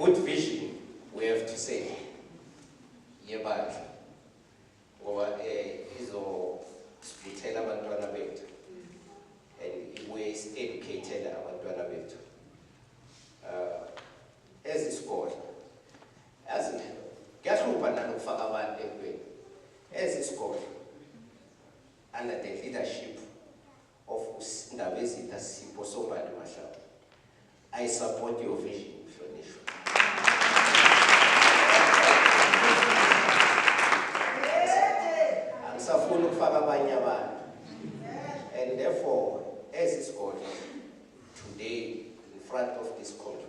good vision, we have to say, yebandla ngoba izosifithela abantwana bethu and we educated abantwana bethu ezisikole yazi kuyahlupa nanokufaka abantu ekubeni ezisikole under the leadership of Ndaba Ezitha Sipho Sombali Mahlangu. I support your vision, Hlonishwa. Angisafuna ukufaka abanye abantu. And therefore, as is called today, in front of this court,